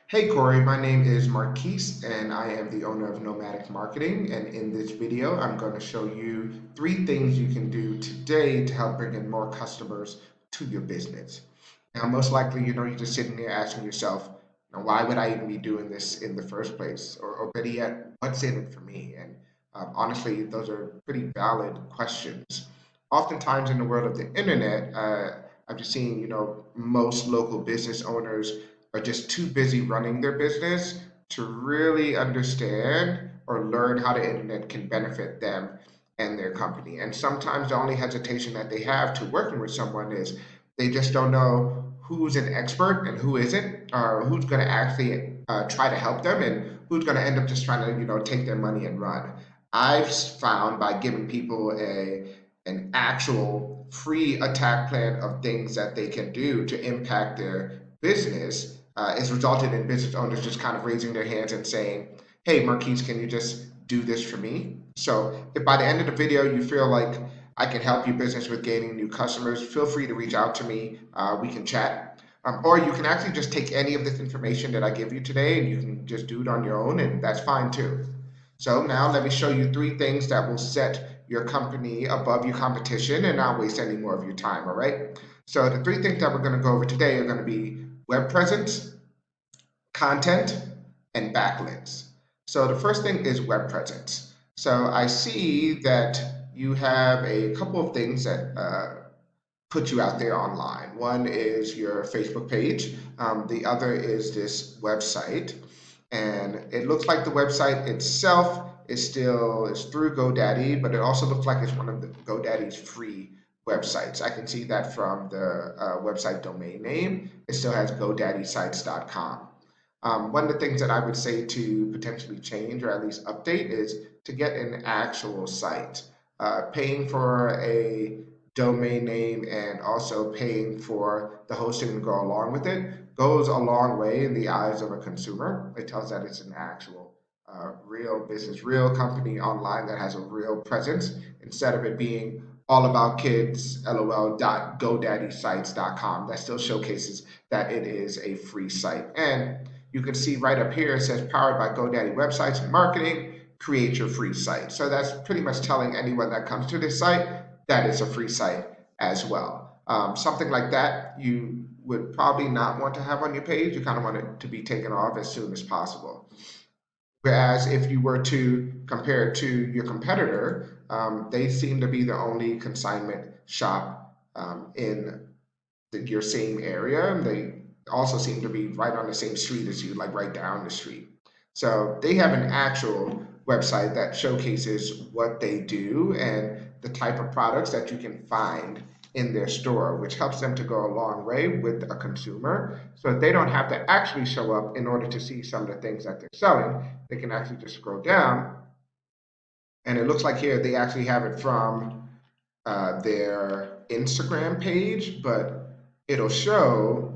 Hey Corey, my name is Marquis and I am the owner of Nomatic Marketing. And in this video, I'm going to show you three things you can do today to help bring in more customers to your business. Now, most likely, you're just sitting there asking yourself, why would I even be doing this in the first place? Or better yet, what's in it for me? And honestly, those are pretty valid questions. Oftentimes in the world of the internet, I've just seen, most local business owners are just too busy running their business to really understand or learn how the internet can benefit them and their company. And sometimes the only hesitation that they have to working with someone is they just don't know who's an expert and who isn't, or who's going to actually try to help them and who's going to end up just trying to, take their money and run. I've found by giving people an actual free attack plan of things that they can do to impact their business is resulted in business owners just kind of raising their hands and saying, hey, Marquise, can you just do this for me? So if by the end of the video you feel like I can help your business with gaining new customers, feel free to reach out to me. We can chat. Or you can actually just take any of this information that I give you today and you can just do it on your own, and that's fine too. So now let me show you three things that will set your company above your competition and not waste any more of your time, all right? So the three things that we're going to go over today are going to be web presence, content, and backlinks. So the first thing is web presence. So I see that you have a couple of things that put you out there online. One is your Facebook page. The other is this website, and it looks like the website itself is through GoDaddy, but it also looks like it's one of the GoDaddy's free websites. I can see that from the website domain name. It still has GoDaddySites.com. One of the things that I would say to potentially change or at least update is to get an actual site. Paying for a domain name and also paying for the hosting to go along with it goes a long way in the eyes of a consumer. It tells that it's an actual real business, real company online that has a real presence instead of it being all about kids, lol.godaddysite.com. That still showcases that it is a free site. And you can see right up here, it says powered by GoDaddy websites and marketing, create your free site. So that's pretty much telling anyone that comes to this site that it's a free site as well. Something like that you would probably not want to have on your page. You kind of want it to be taken off as soon as possible. Whereas if you were to compare it to your competitor, they seem to be the only consignment shop in your same area. They also seem to be right on the same street as you, like right down the street. So they have an actual website that showcases what they do and the type of products that you can find in their store, which helps them to go a long way with a consumer. So they don't have to actually show up in order to see some of the things that they're selling. They can actually just scroll down, and it looks like here they actually have it from their Instagram page, but it'll show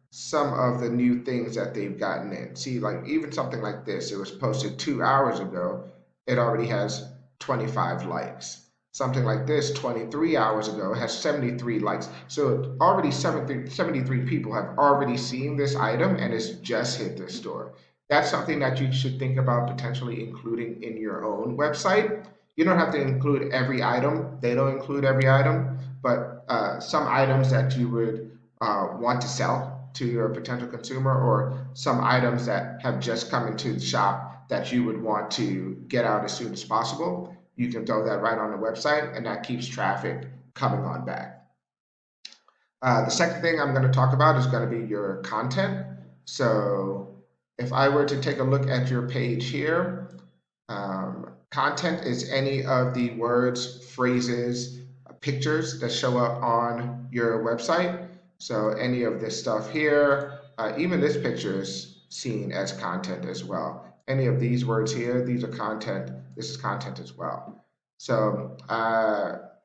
some of the new things that they've gotten in. See, like even something like this, it was posted 2 hours ago, it already has 25 likes. Something like this, 23 hours ago, has 73 likes. So already 73 people have already seen this item and it's just hit the store. That's something that you should think about potentially including in your own website. You don't have to include every item. They don't include every item, but some items that you would want to sell to your potential consumer, or some items that have just come into the shop that you would want to get out as soon as possible. You can throw that right on the website, and that keeps traffic coming on back. The second thing I'm going to talk about is going to be your content. So if I were to take a look at your page here, content is any of the words, phrases, pictures that show up on your website. So any of this stuff here, even this picture is seen as content as well. Any of these words here, these are content. This is content as well. So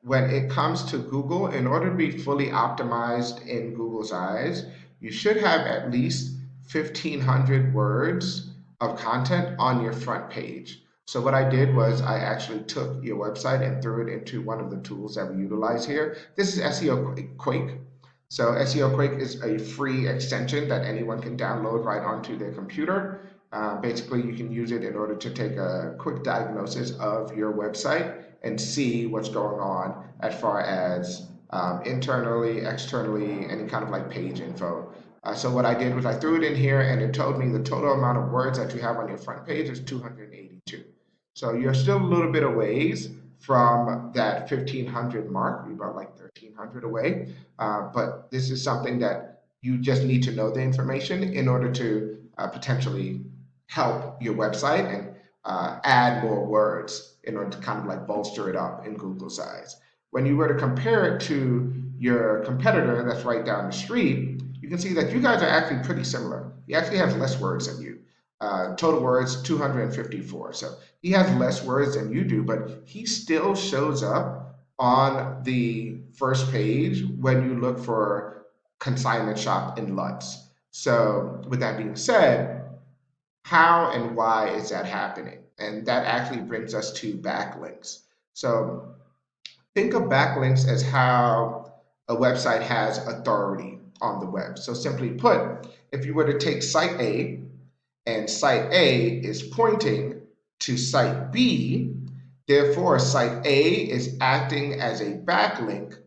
when it comes to Google, in order to be fully optimized in Google's eyes, you should have at least 1,500 words of content on your front page. So what I did was I actually took your website and threw it into one of the tools that we utilize here. This is SEO Quake. So SEO Quick is a free extension that anyone can download right onto their computer. Basically, you can use it in order to take a quick diagnosis of your website and see what's going on as far as internally, externally, any kind of like page info. So what I did was I threw it in here and it told me the total amount of words that you have on your front page is 282. So you're still a little bit of ways from that 1500 mark. You're about like 1300 away. But this is something that you just need to know the information in order to potentially help your website and add more words in order to kind of like bolster it up in Google's eyes. When you were to compare it to your competitor that's right down the street, you can see that you guys are actually pretty similar. He actually has less words than you. Total words 254. So he has less words than you do, but he still shows up on the first page when you look for consignment shop in Lutz. So with that being said, how and why is that happening? And that actually brings us to backlinks. So think of backlinks as how a website has authority on the web. So simply put, if you were to take site A and site A is pointing to site B, therefore site A is acting as a backlink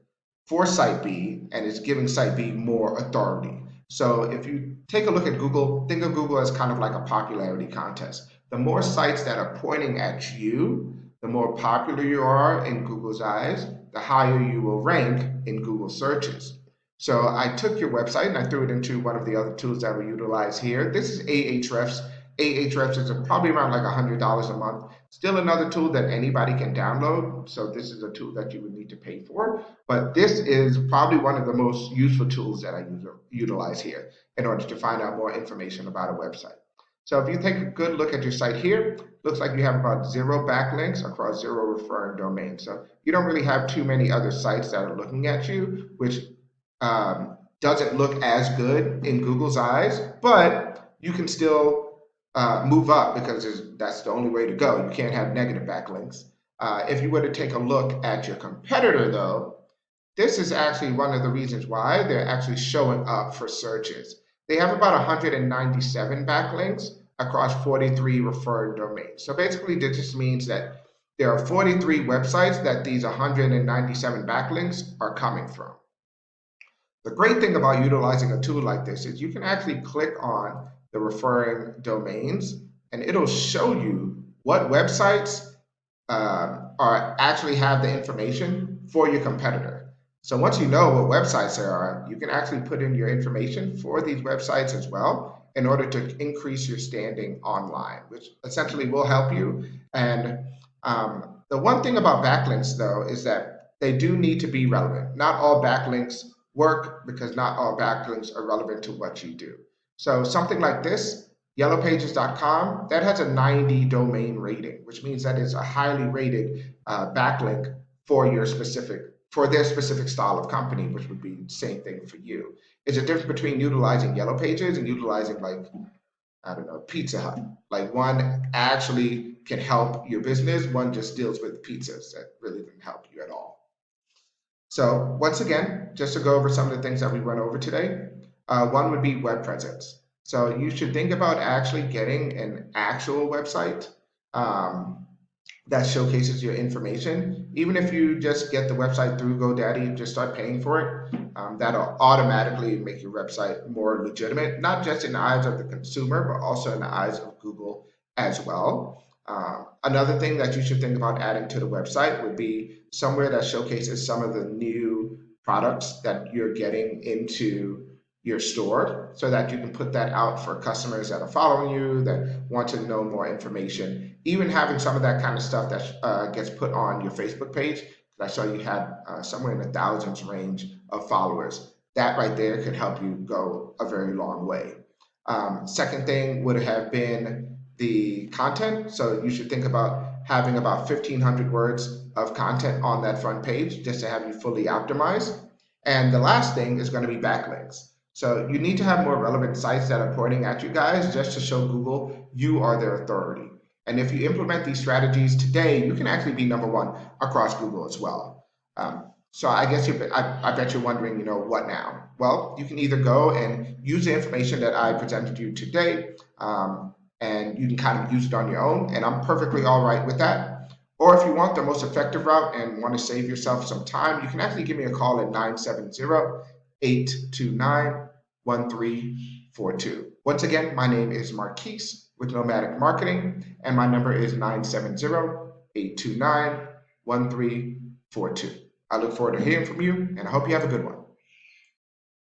for site B and is giving site B more authority. So if you take a look at Google, think of Google as kind of like a popularity contest. The more sites that are pointing at you, the more popular you are in Google's eyes, the higher you will rank in Google searches. So I took your website and I threw it into one of the other tools that we utilize here. This is Ahrefs. Ahrefs is probably around like $100 a month. Still another tool that anybody can download. So this is a tool that you would need to pay for. But this is probably one of the most useful tools that I utilize here in order to find out more information about a website. So if you take a good look at your site here, looks like you have about 0 backlinks across 0 referring domains. So you don't really have too many other sites that are looking at you, which doesn't look as good in Google's eyes, but you can still move up because that's the only way to go. You can't have negative backlinks. If you were to take a look at your competitor, though, this is actually one of the reasons why they're actually showing up for searches. They have about 197 backlinks across 43 referred domains. So basically, this just means that there are 43 websites that these 197 backlinks are coming from. The great thing about utilizing a tool like this is you can actually click on the referring domains and it'll show you what websites are actually have the information for your competitor. So once you know what websites there are, you can actually put in your information for these websites as well in order to increase your standing online, which essentially will help you. And the one thing about backlinks, though, is that they do need to be relevant. Not all backlinks work because not all backlinks are relevant to what you do. So something like this, yellowpages.com, that has a 90 domain rating, which means that it's a highly rated backlink for their specific style of company, which would be the same thing for you. It's a difference between utilizing Yellow Pages and utilizing like, I don't know, Pizza Hut. Like one actually can help your business, one just deals with pizzas that really didn't help you at all. So once again, just to go over some of the things that we went over today, one would be web presence. So you should think about actually getting an actual website that showcases your information. Even if you just get the website through GoDaddy, just start paying for it. That'll automatically make your website more legitimate, not just in the eyes of the consumer, but also in the eyes of Google as well. Another thing that you should think about adding to the website would be somewhere that showcases some of the new products that you're getting into your store so that you can put that out for customers that are following you, that want to know more information. Even having some of that kind of stuff that gets put on your Facebook page. I saw you had somewhere in the thousands range of followers. That right there could help you go a very long way. Second thing would have been the content. So you should think about having about 1,500 words of content on that front page just to have you fully optimized. And the last thing is going to be backlinks. So you need to have more relevant sites that are pointing at you guys just to show Google you are their authority. And if you implement these strategies today, you can actually be number one across Google as well. So I guess I bet you're wondering, what now? Well, you can either go and use the information that I presented to you today, and you can kind of use it on your own, and I'm perfectly all right with that. Or if you want the most effective route and want to save yourself some time, you can actually give me a call at 970-829-1342. Once again, my name is Marquis with Nomatic Marketing, and my number is 970-829-1342. I look forward to hearing from you, and I hope you have a good one.